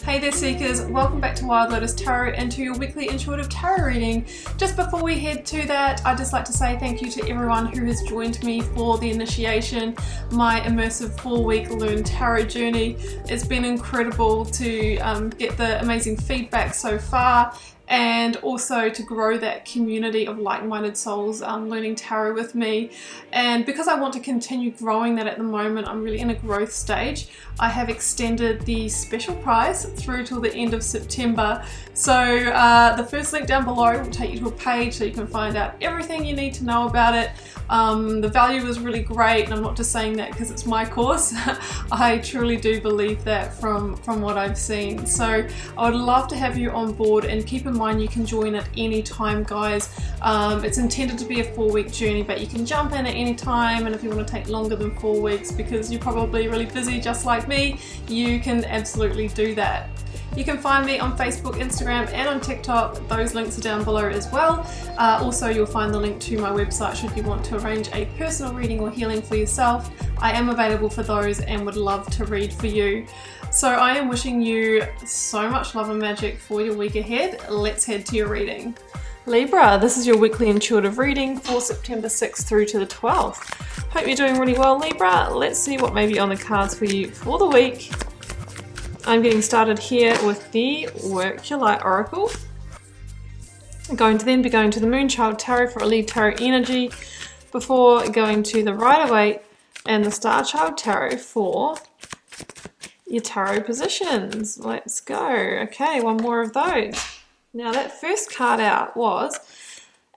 Hey there Seekers, welcome back to Wild Lotus Tarot and to your weekly intuitive tarot reading. Just before we head to that, I'd just like to say thank you to everyone who has joined me for the initiation, my immersive 4-week Learn Tarot journey. It's been incredible to get the amazing feedback so far, and also to grow that community of like-minded souls learning tarot with me. And because I want to continue growing that at the moment, I'm really in a growth stage. I have extended the special price through till the end of September. So the first link down below will take you to a page so you can find out everything you need to know about it. The value is really great, and I'm not just saying that because it's my course. I truly do believe that from what I've seen. So I would love to have you on board, and keep in mind you can join at any time, guys. It's intended to be a 4-week journey, but you can jump in at any time, and if you want to take longer than 4 weeks because you're probably really busy just like me, you can absolutely do that. You can find me on Facebook, Instagram, and on TikTok. Those links are down below as well. Also, you'll find the link to my website should you want to arrange a personal reading or healing for yourself. I am available for those and would love to read for you. So I am wishing you so much love and magic for your week ahead. Let's head to your reading. Libra, this is your weekly intuitive reading for September 6th through to the 12th. Hope you're doing really well, Libra. Let's see what may be on the cards for you for the week. I'm getting started here with the Work Your Light Oracle. I'm going to then be going to the Moonchild Tarot for a lead tarot energy before going to the Rider-Waite and the Star Child Tarot for your tarot positions. Let's go. Okay, one more of those. Now that first card out was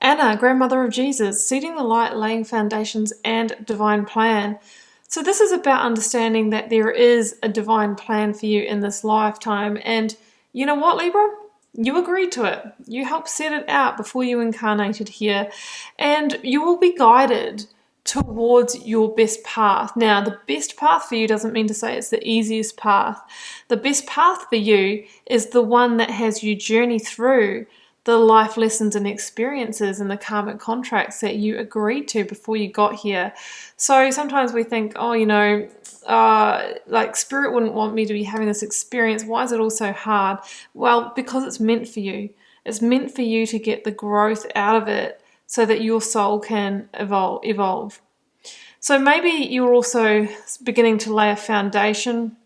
Anna, Grandmother of Jesus, Seeding the Light, Laying Foundations and Divine Plan. So this is about understanding that there is a divine plan for you in this lifetime, and you know what, Libra? You agreed to it. You helped set it out before you incarnated here, and you will be guided towards your best path. Now, the best path for you doesn't mean to say it's the easiest path. The best path for you is the one that has you journey through the life lessons and experiences and the karmic contracts that you agreed to before you got here. So sometimes we think, oh, you know, like Spirit wouldn't want me to be having this experience. Why is it all so hard? Well, because it's meant for you. It's meant for you to get the growth out of it so that your soul can evolve. So maybe you're also beginning to lay a foundation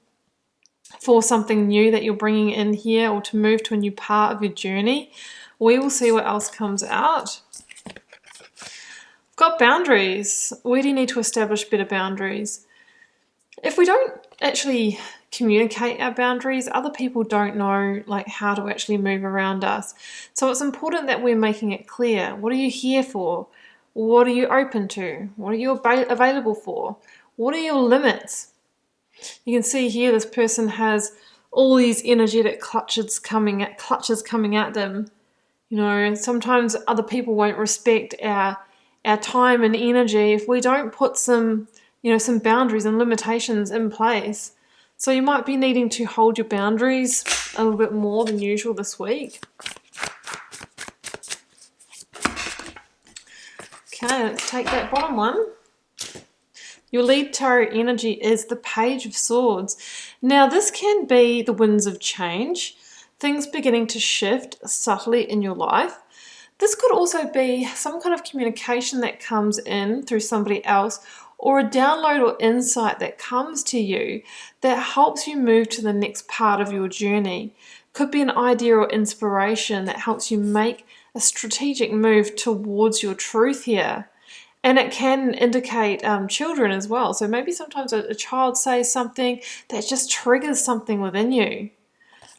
for something new that you're bringing in here, or to move to a new part of your journey. We will see what else comes out. We've got boundaries. We do need to establish better boundaries. If we don't actually communicate our boundaries, other people don't know like how to actually move around us. So it's important that we're making it clear. What are you here for? What are you open to? What are you available for? What are your limits? You can see here this person has all these energetic clutches coming at them. You know, sometimes other people won't respect our time and energy if we don't put some boundaries and limitations in place. So you might be needing to hold your boundaries a little bit more than usual this week. Okay, let's take that bottom one. Your lead tarot energy is the Page of Swords. Now this can be the winds of change, things beginning to shift subtly in your life. This could also be some kind of communication that comes in through somebody else, or a download or insight that comes to you that helps you move to the next part of your journey. Could be an idea or inspiration that helps you make a strategic move towards your truth here. And it can indicate children as well. So maybe sometimes a child says something that just triggers something within you.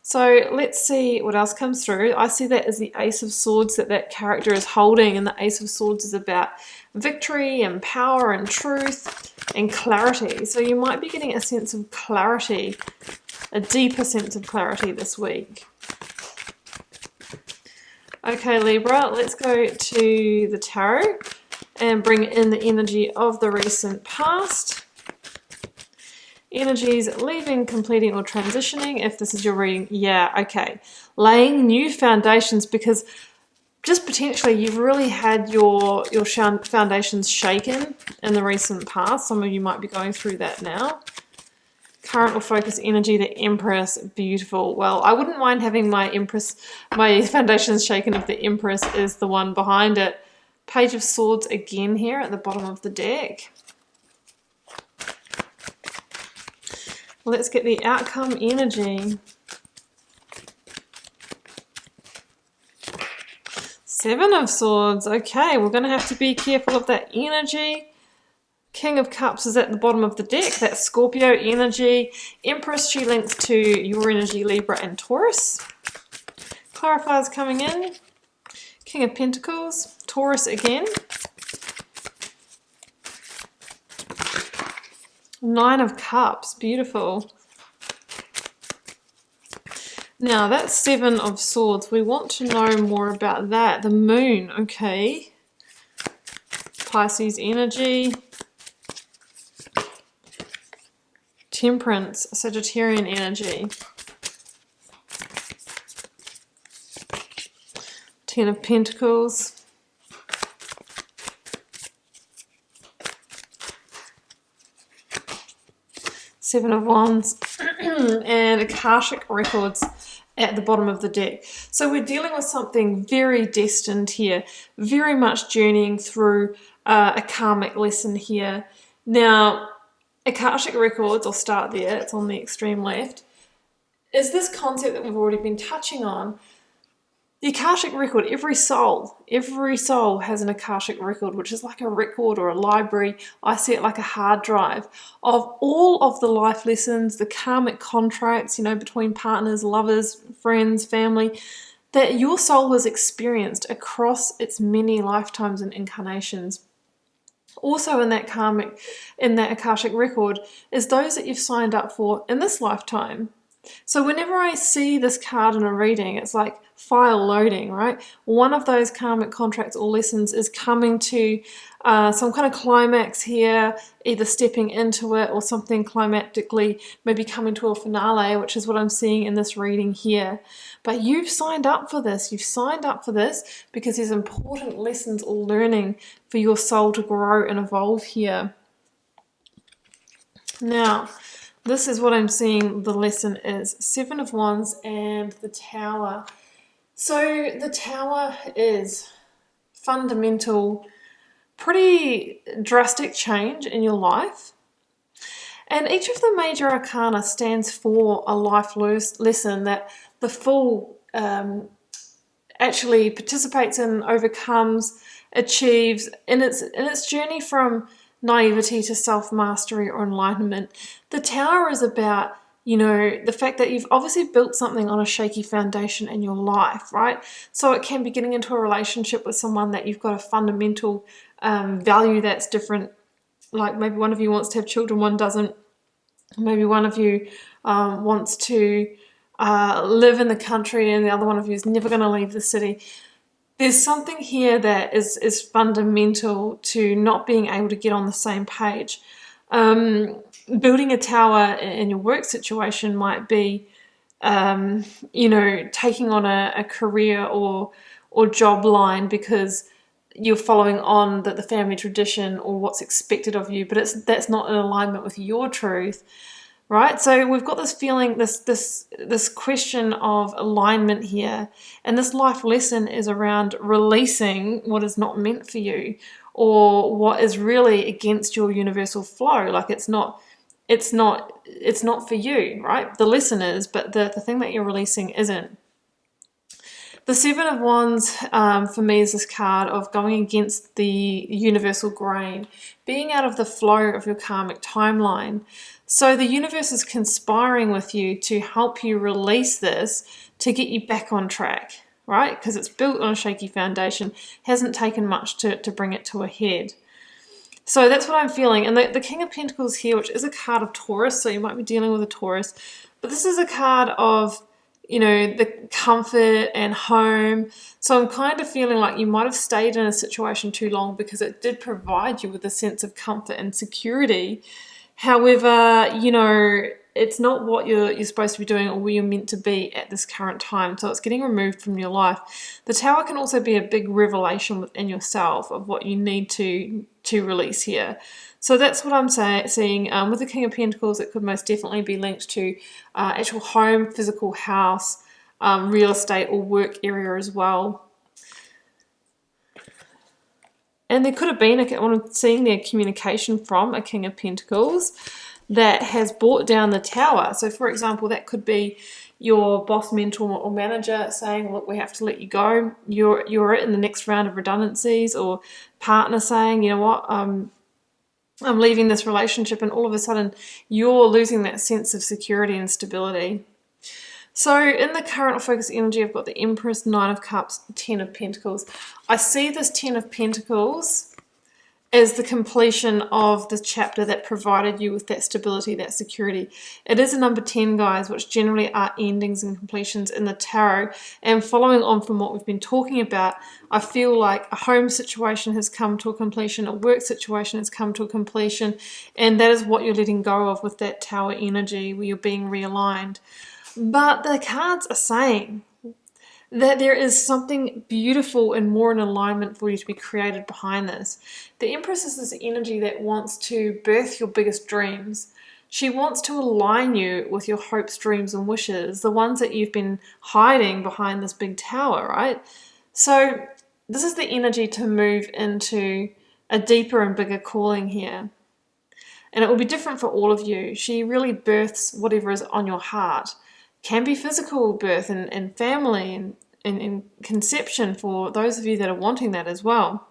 So let's see what else comes through. I see that as the Ace of Swords that character is holding, and the Ace of Swords is about victory and power and truth and clarity. So you might be getting a sense of clarity, a deeper sense of clarity this week. Okay, Libra, let's go to the tarot and bring in the energy of the recent past. Energies leaving, completing or transitioning. If this is your reading, yeah, okay. Laying new foundations, because just potentially you've really had your foundations shaken in the recent past. Some of you might be going through that now. Current or focus energy, the Empress, beautiful. Well, I wouldn't mind having my Empress, my foundations shaken if the Empress is the one behind it. Page of Swords again here at the bottom of the deck. Let's get the outcome energy. Seven of Swords. Okay, we're going to have to be careful of that energy. King of Cups is at the bottom of the deck. That's Scorpio energy. Empress, she links to your energy, Libra and Taurus. Clarifiers coming in. King of Pentacles. Taurus again. Nine of Cups. Beautiful. Now, that's Seven of Swords. We want to know more about that. The Moon, okay. Pisces energy. Temperance, Sagittarian energy. Ten of Pentacles. Seven of Wands. And Akashic Records at the bottom of the deck. So we're dealing with something very destined here, very much journeying through a karmic lesson here. Now, Akashic Records, I'll start there, it's on the extreme left, is this concept that we've already been touching on. The Akashic Record, every soul has an Akashic Record, which is like a record or a library. I see it like a hard drive of all of the life lessons, the karmic contracts, you know, between partners, lovers, friends, family, that your soul has experienced across its many lifetimes and incarnations. Also in that Akashic Record is those that you've signed up for in this lifetime. So whenever I see this card in a reading, it's like file loading, right? One of those karmic contracts or lessons is coming to some kind of climax here, either stepping into it or something climactically, maybe coming to a finale, which is what I'm seeing in this reading here. But you've signed up for this. You've signed up for this because there's important lessons or learning for your soul to grow and evolve here. Now, this is what I'm seeing the lesson is. Seven of Wands and the Tower. So the Tower is fundamental, pretty drastic change in your life. And each of the major arcana stands for a life lesson that the Fool actually participates in, overcomes, achieves in its journey from naivety to self-mastery or enlightenment. The Tower is about, you know, the fact that you've obviously built something on a shaky foundation in your life, right? So it can be getting into a relationship with someone that you've got a fundamental value that's different. Like maybe one of you wants to have children, one doesn't. Maybe one of you wants to live in the country and the other one of you is never going to leave the city. There's something here that is fundamental to not being able to get on the same page. Building a tower in your work situation might be, you know, taking on a career or job line because you're following on the family tradition or what's expected of you, but that's not in alignment with your truth. Right, so we've got this feeling, this question of alignment here, and this life lesson is around releasing what is not meant for you, or what is really against your universal flow. Like it's not for you, right? The lesson is, but the thing that you're releasing isn't. The Seven of Wands for me is this card of going against the universal grain, being out of the flow of your karmic timeline. So the universe is conspiring with you to help you release this to get you back on track, right? Because it's built on a shaky foundation, hasn't taken much to bring it to a head. So that's what I'm feeling. And the King of Pentacles here, which is a card of Taurus, so you might be dealing with a Taurus, but this is a card of, you know, the comfort and home. So I'm kind of feeling like you might have stayed in a situation too long because it did provide you with a sense of comfort and security. However, you know, it's not what you're supposed to be doing or where you're meant to be at this current time. So it's getting removed from your life. The Tower can also be a big revelation within yourself of what you need to release here. So that's what I'm seeing. With the King of Pentacles, it could most definitely be linked to actual home, physical house, real estate or work area as well. And there could have been, I'm seeing their communication from a King of Pentacles that has brought down the Tower. So for example, that could be your boss, mentor or manager saying, look, we have to let you go. You're in the next round of redundancies, or partner saying, you know what, I'm leaving this relationship, and all of a sudden you're losing that sense of security and stability. So in the current focus energy, I've got the Empress, Nine of Cups, Ten of Pentacles. I see this Ten of Pentacles as the completion of the chapter that provided you with that stability, that security. It is a number 10, guys, which generally are endings and completions in the tarot. And following on from what we've been talking about, I feel like a home situation has come to a completion, a work situation has come to a completion, and that is what you're letting go of with that Tower energy, where you're being realigned. But the cards are saying that there is something beautiful and more in alignment for you to be created behind this. The Empress is this energy that wants to birth your biggest dreams. She wants to align you with your hopes, dreams, and wishes, the ones that you've been hiding behind this big tower, right? So this is the energy to move into a deeper and bigger calling here. And it will be different for all of you. She really births whatever is on your heart. Can be physical birth and family and conception for those of you that are wanting that as well.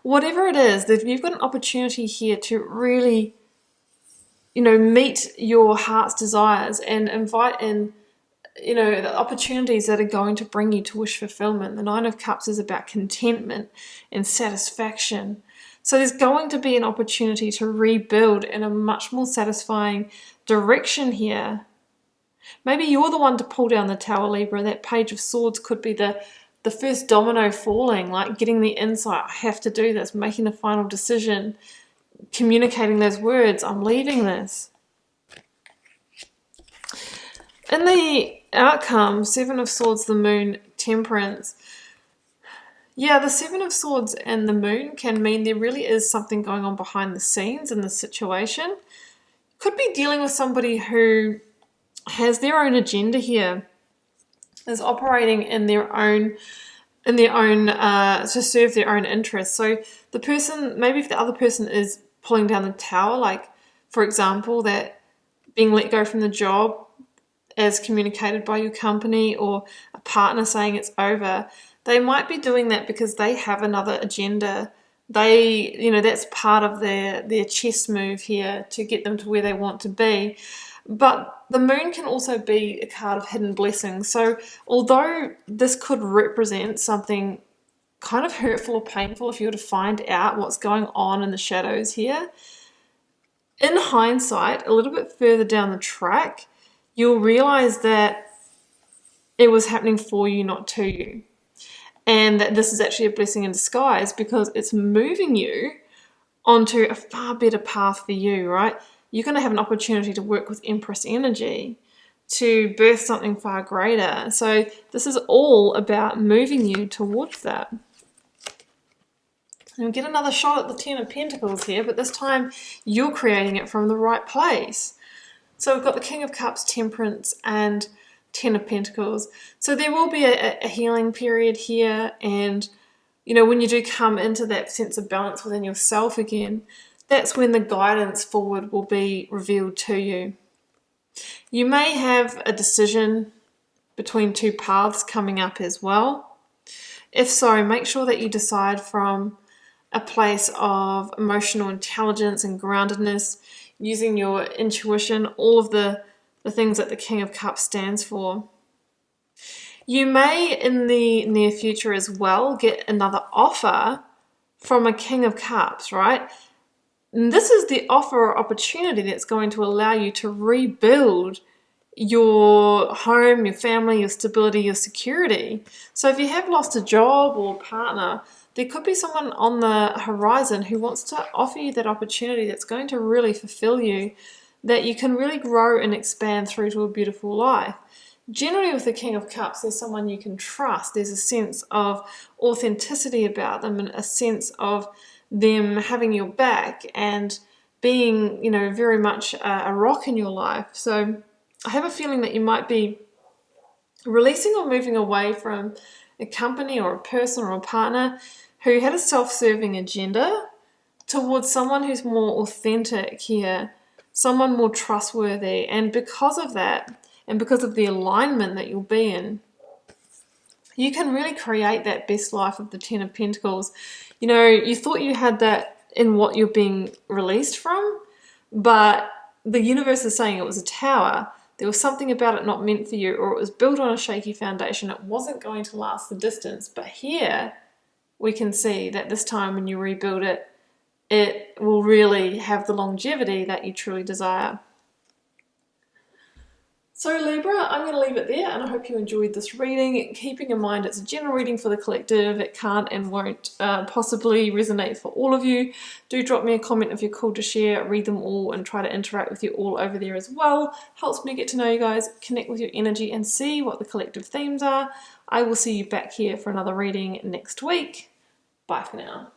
Whatever it is, you've got an opportunity here to really, meet your heart's desires and invite in, the opportunities that are going to bring you to wish fulfillment. The Nine of Cups is about contentment and satisfaction. So there's going to be an opportunity to rebuild in a much more satisfying direction here. Maybe you're the one to pull down the Tower, Libra. That Page of Swords could be the first domino falling, like getting the insight, I have to do this, making a final decision, communicating those words, I'm leaving this. In the outcome, Seven of Swords, the Moon, Temperance. Yeah, the Seven of Swords and the Moon can mean there really is something going on behind the scenes in this situation. Could be dealing with somebody who has their own agenda here, is operating in their own to serve their own interests. So the person, maybe if the other person is pulling down the Tower, like for example, that being let go from the job as communicated by your company, or a partner saying it's over, they might be doing that because they have another agenda. They, that's part of their chess move here to get them to where they want to be. But the Moon can also be a card of hidden blessings. So although this could represent something kind of hurtful or painful if you were to find out what's going on in the shadows here, in hindsight, a little bit further down the track, you'll realize that it was happening for you, not to you. And that this is actually a blessing in disguise because it's moving you onto a far better path for you, right? You're going to have an opportunity to work with Empress energy to birth something far greater. So this is all about moving you towards that. And we get another shot at the Ten of Pentacles here, but this time you're creating it from the right place. So we've got the King of Cups, Temperance, and Ten of Pentacles. So there will be a healing period here, and when you do come into that sense of balance within yourself again, that's when the guidance forward will be revealed to you. You may have a decision between two paths coming up as well. If so, make sure that you decide from a place of emotional intelligence and groundedness, using your intuition, all of the things that the King of Cups stands for. You may, in the near future as well, get another offer from a King of Cups, right? And this is the offer or opportunity that's going to allow you to rebuild your home, your family, your stability, your security. So if you have lost a job or partner, there could be someone on the horizon who wants to offer you that opportunity that's going to really fulfill you. that you can really grow and expand through to a beautiful life. Generally with the King of Cups, there's someone you can trust. There's a sense of authenticity about them and a sense of them having your back and being, you know, very much a rock in your life. So I have a feeling that you might be releasing or moving away from a company or a person or a partner who had a self-serving agenda towards someone who's more authentic here, someone more trustworthy. And because of that, and because of the alignment that you'll be in, you can really create that best life of the Ten of Pentacles. You know, you thought you had that in what you're being released from, but the universe is saying it was a tower. There was something about it not meant for you, or it was built on a shaky foundation. It wasn't going to last the distance. But here we can see that this time when you rebuild it, it will really have the longevity that you truly desire. So Libra, I'm going to leave it there, and I hope you enjoyed this reading. Keeping in mind it's a general reading for the collective. It can't and won't possibly resonate for all of you. Do drop me a comment if you're called to share, read them all, and try to interact with you all over there as well. Helps me get to know you guys, connect with your energy, and see what the collective themes are. I will see you back here for another reading next week. Bye for now.